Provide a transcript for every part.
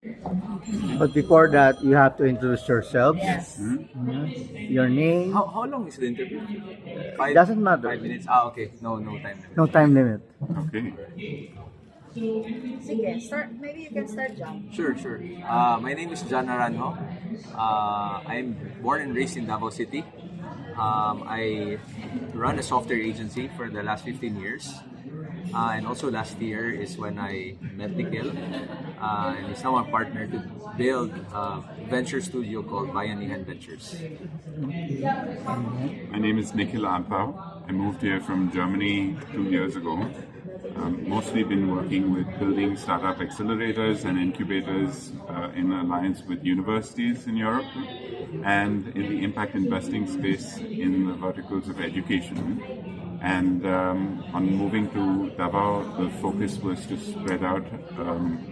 But before that, you have to introduce yourselves. Yes. Your name. How long is the interview? It doesn't matter. 5 minutes. Ah, okay. No time limit. No time limit. Okay. Sige, start. Maybe you can start, John. Sure. My name is John Naranjo. I'm born and raised in Davao City. I run a software agency for the last 15 years. And also last year is when I met Nikhil. And he's now a partner to build a venture studio called Bayanihan Ventures. My name is Nikhil Ampao. I moved here from Germany 2 years ago. Mostly been working with building startup accelerators and incubators in alliance with universities in Europe and in the impact investing space in the verticals of education. And on moving to Davao, the focus was to spread out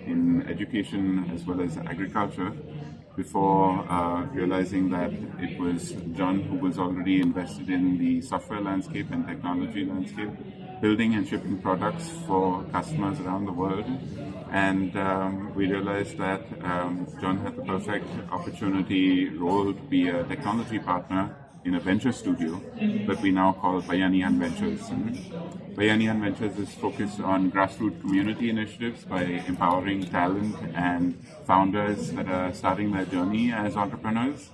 in education as well as agriculture before realizing that it was John who was already invested in the software landscape and technology landscape, building and shipping products for customers around the world. And we realized that John had the perfect opportunity role to be a technology partner in a venture studio that we now call Bayanihan Ventures. And Bayanihan Ventures is focused on grassroots community initiatives by empowering talent and founders that are starting their journey as entrepreneurs,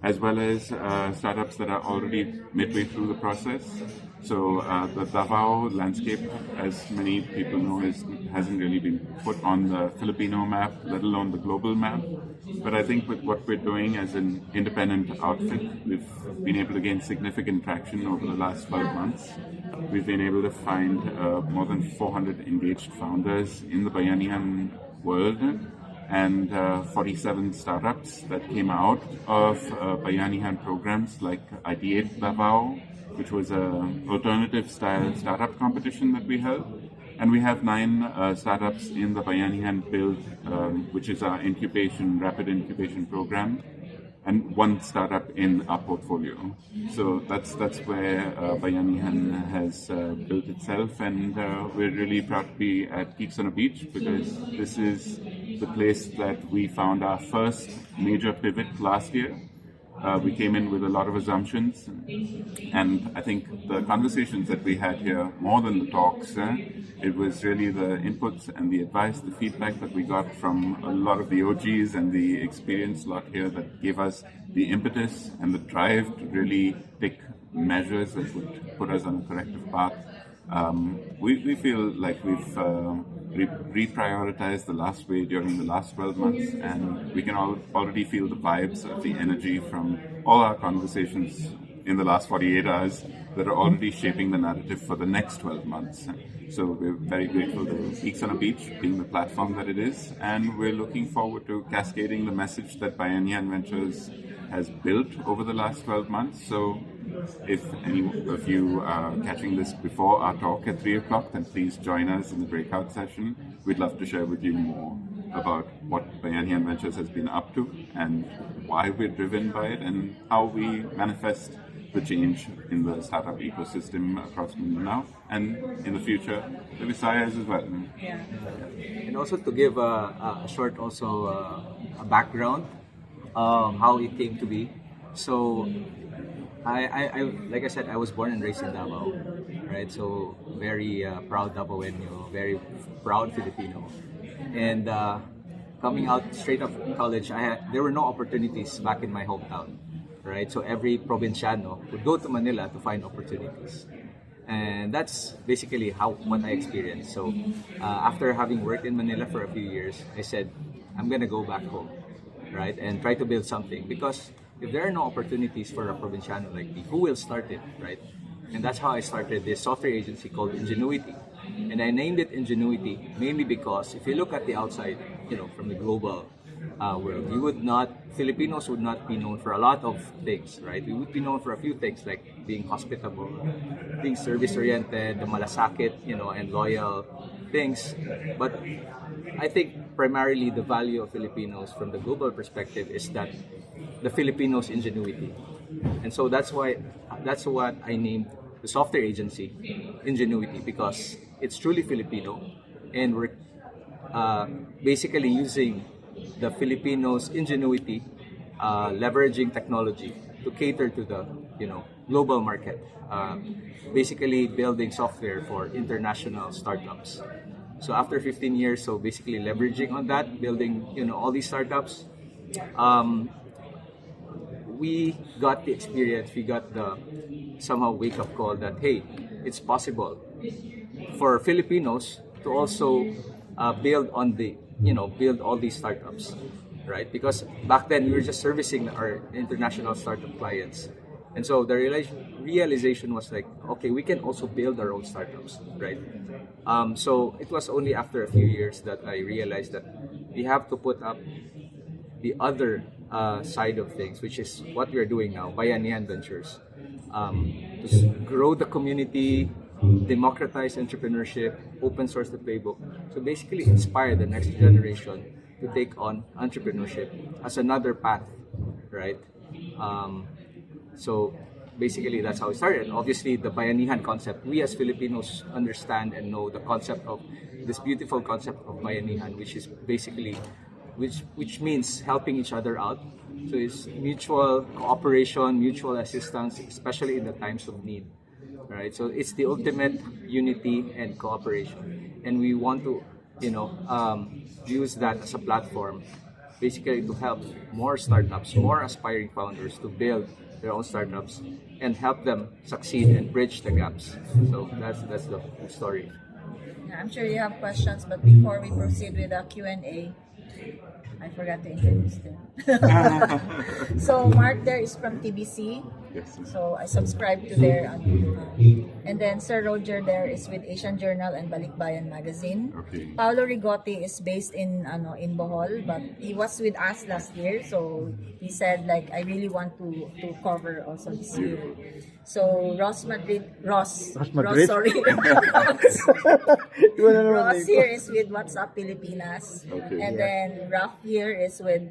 as well as startups that are already midway through the process. So the Davao landscape, as many people know, hasn't really been put on the Filipino map, let alone the global map. But I think with what we're doing as an independent outfit, we've been able to gain significant traction over the last 12 months. We've been able to find more than 400 engaged founders in the Bayanihan world and 47 startups that came out of Bayanihan programs like Ideate Davao, which was an alternative style startup competition that we held. And we have 9 startups in the Bayanihan Build, which is our rapid incubation program, and 1 startup in our portfolio. So that's where Bayanihan has built itself, and we're really proud to be at Geeks on a Beach because this is the place that we found our first major pivot last year. We came in with a lot of assumptions, and I think the conversations that we had here, more than the talks, it was really the inputs and the advice, the feedback that we got from a lot of the OGs and the experienced lot here that gave us the impetus and the drive to really take measures that would put us on a corrective path. We feel like we've reprioritized the last way during the last 12 months, and we can already feel the vibes of the energy from all our conversations in the last 48 hours that are already shaping the narrative for the next 12 months. So we're very grateful to Geeks on a Beach being the platform that it is, and we're looking forward to cascading the message that Bayanihan Ventures has built over the last 12 months. So if any of you are catching this before our talk at 3 o'clock, then please join us in the breakout session. We'd love to share with you more about what Bayanihan Ventures has been up to and why we're driven by it and how we manifest the change in the startup ecosystem across Mindanao and in the future the Visayas as well. Yeah. And also to give a short a background how it came to be. So I like I said, I was born and raised in Davao, right? So very proud Davaoenyo, very proud Filipino, and coming out straight out from college, there were no opportunities back in my hometown, right? So every provinciano would go to Manila to find opportunities, and that's basically what I experienced. So after having worked in Manila for a few years, I said I'm gonna go back home, right, and try to build something because if there are no opportunities for a provinciano like me, who will start it, right? And that's how I started this software agency called Ingenuity. And I named it Ingenuity mainly because if you look at the outside, from the global world, Filipinos would not be known for a lot of things, right? We would be known for a few things like being hospitable, being service-oriented, the malasakit, and loyal things. But I think primarily the value of Filipinos from the global perspective is that the Filipinos' ingenuity. And so that's what I named the software agency Ingenuity, because it's truly Filipino, and we're basically using the Filipinos' ingenuity, leveraging technology to cater to the global market. Basically, building software for international startups. So after 15 years, so basically leveraging on that, building all these startups, we got the experience. We got the somehow wake up call that hey, it's possible for Filipinos to also build on the build all these startups, right? Because back then we were just servicing our international startup clients, and so the realization was like, okay, we can also build our own startups, right? So it was only after a few years that I realized that we have to put up the other side of things, which is what we are doing now, Bayanihan Ventures, to grow the community, democratize entrepreneurship, open source the playbook. So basically inspire the next generation to take on entrepreneurship as another path, right? So basically that's how it started. Obviously the Bayanihan concept, we as Filipinos understand and know the concept of this beautiful concept of Bayanihan, which is basically which means helping each other out. So it's mutual cooperation, mutual assistance, especially in the times of need. Right? So it's the ultimate unity and cooperation, and we want to, use that as a platform, basically to help more startups, more aspiring founders to build their own startups and help them succeed and bridge the gaps. So that's the story. Yeah, I'm sure you have questions, but before we proceed with the Q&A, I forgot to introduce them. So Mark there is from TBC. Yes. So I subscribe to their and then Sir Roger there is with Asian Journal and Balikbayan magazine. Okay. Paolo Rigotti is based in Bohol, but he was with us last year, so he said like I really want to cover also this year. So Ross, Madrid? sorry. Ross here is with WhatsApp Pilipinas. Okay. And then Raf here is with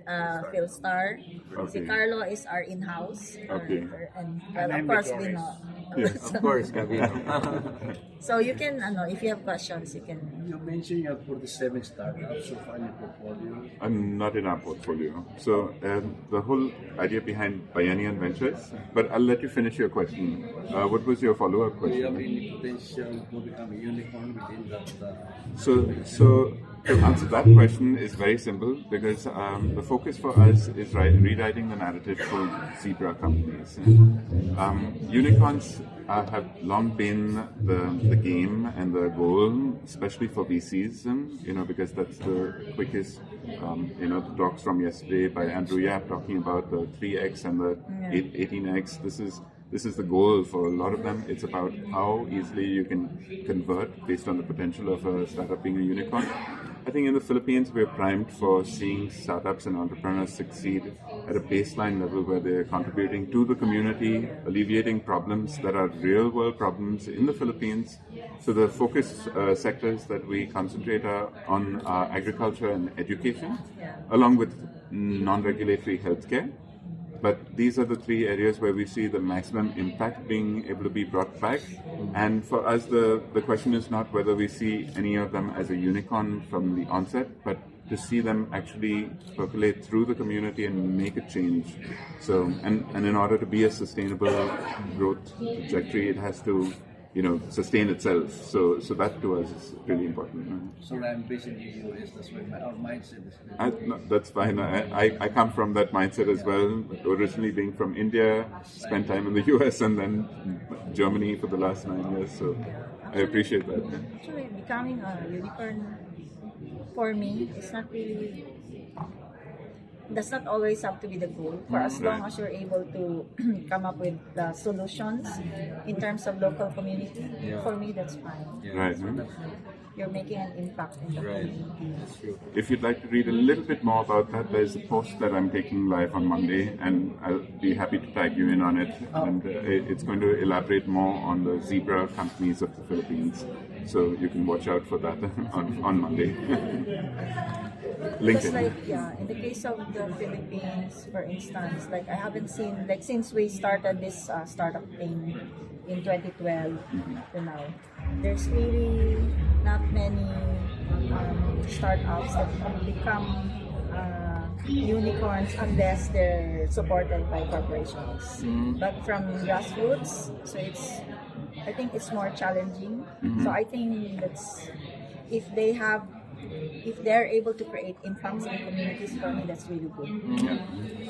Philstar. Si Okay. Carlo is our in-house. Okay. And well, of course, we know. Of course, Gabino. So you can, if you have questions, you can. You mentioned you have 47 startups so far in your portfolio. I'm not in our portfolio. So the whole idea behind Bayanihan Ventures, but I'll let you finish your question. What was your follow-up Do you have question? any potential to become a unicorn within that? So to answer that question is very simple because the focus for us is rewriting the narrative for zebra companies. Unicorns have long been the game and the goal, especially for VCs, because that's the quickest, the talks from yesterday by Andrew Yap talking about the 3x and the 18x. This is the goal for a lot of them. It's about how easily you can convert based on the potential of a startup being a unicorn. I think in the Philippines, we're primed for seeing startups and entrepreneurs succeed at a baseline level where they're contributing to the community, alleviating problems that are real world problems in the Philippines. So the focus sectors that we concentrate on are agriculture and education, along with non-regulatory healthcare. But these are the three areas where we see the maximum impact being able to be brought back. And for us, the question is not whether we see any of them as a unicorn from the onset, but to see them actually percolate through the community and make a change. So, and in order to be a sustainable growth trajectory, it has to sustain itself. So that to us is really important. So I'm based in the US, that's why our mindset is No, that's fine. I come from that mindset as well. Originally being from India, spent time in the US and then Germany for the last 9 years. So I appreciate that. Actually, becoming a unicorn for me is not really. Does not always have to be the goal. For as long as you're able to come up with the solutions in terms of local community, for me that's fine. Right. You're making an impact in the community. That's true. If you'd like to read a little bit more about that, there's a post that I'm taking live on Monday, and I'll be happy to tag you in on it. And it's going to elaborate more on the zebra companies of the Philippines. So you can watch out for that on Monday. Because LinkedIn. in the case of the Philippines, for instance, like I haven't seen, like since we started this startup thing in 2012 to now, there's really not many startups that have become unicorns unless they're supported by corporations. But from grassroots, so I think it's more challenging. So I think if they're able to create impacts in communities, for me, that's really good.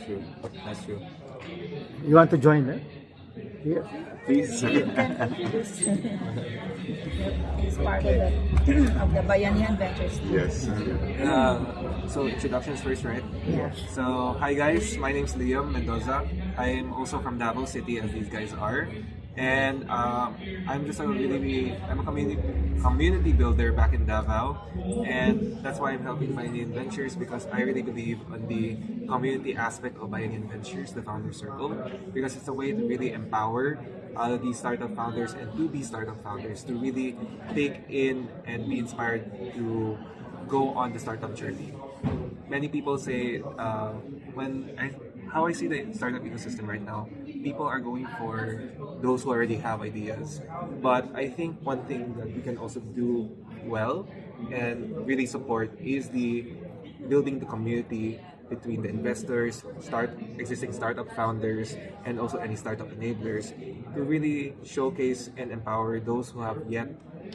True. That's true. You want to join them? Yeah. Please. You can introduce. He's part of the Bayanihan Ventures team. Yes. So introductions first, right? Yeah. So hi guys, my name's Liam Mendoza. I'm also from Davao City, as these guys are, and I'm just I'm a community builder back in Davao, and that's why I'm helping Bayanihan Ventures, because I really believe on the community aspect of Bayanihan Ventures, the founder circle, because it's a way to really empower these startup founders and to be startup founders to really take in and be inspired to go on the startup journey. Many people say how I see the startup ecosystem right now, people are going for those who already have ideas. But I think one thing that we can also do well and really support is the building the community between the investors, existing startup founders, and also any startup enablers to really showcase and empower those who have yet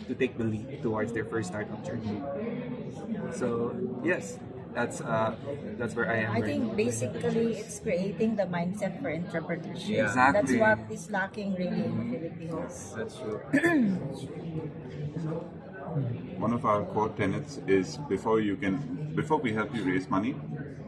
to take the leap towards their first startup journey. So yes, that's where I am. I right think now. basically it's creating the mindset for entrepreneurship. Yeah. Exactly. That's what is lacking really in the Philippines. That's true. One of our core tenets is before we help you raise money,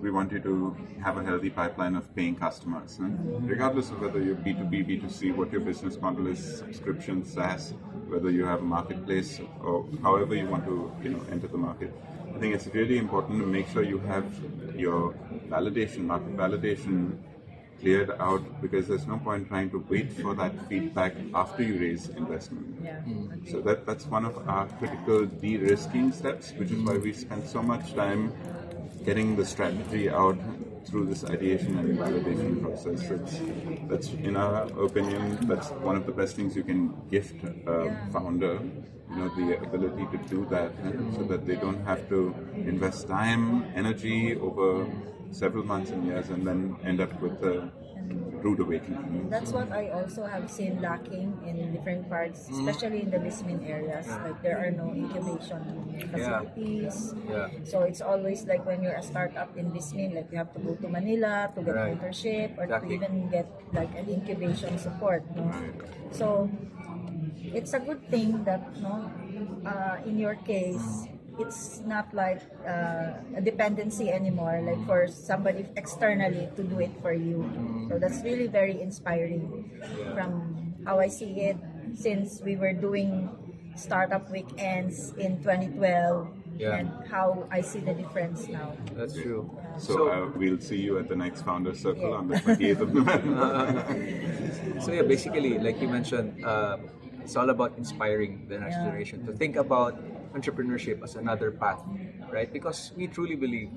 we want you to have a healthy pipeline of paying customers. Regardless of whether you're B2B, B2C, what your business model is, subscription, SaaS, whether you have a marketplace or however you want to enter the market. I think it's really important to make sure you have your market validation cleared out, because there's no point trying to wait for that feedback after you raise investment. Yeah. So that's one of our critical de-risking steps, which is why we spend so much time getting the strategy out through this ideation and validation process. That's in our opinion, that's one of the best things you can gift a founder, the ability to do that, so that they don't have to invest time, energy over several months and years and then end up with a rude awakening. That's what I also have seen lacking in different parts, especially in the Vismin areas. Like there are no incubation facilities. Yeah. So it's always like when you're a startup in Vismin, like you have to go to Manila to get Right. mentorship or Exactly. to even get like an incubation support. No? So it's a good thing that in your case, it's not like a dependency anymore, like for somebody externally to do it for you. So that's really very inspiring from how I see it, since we were doing startup weekends in 2012 Yeah. and how I see the difference now. That's true. So we'll see you at the next Founder Circle on the 28th of November. So yeah, basically, like you mentioned, it's all about inspiring the next generation to think about entrepreneurship as another path, right? Because we truly believe,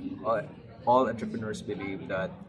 all entrepreneurs believe that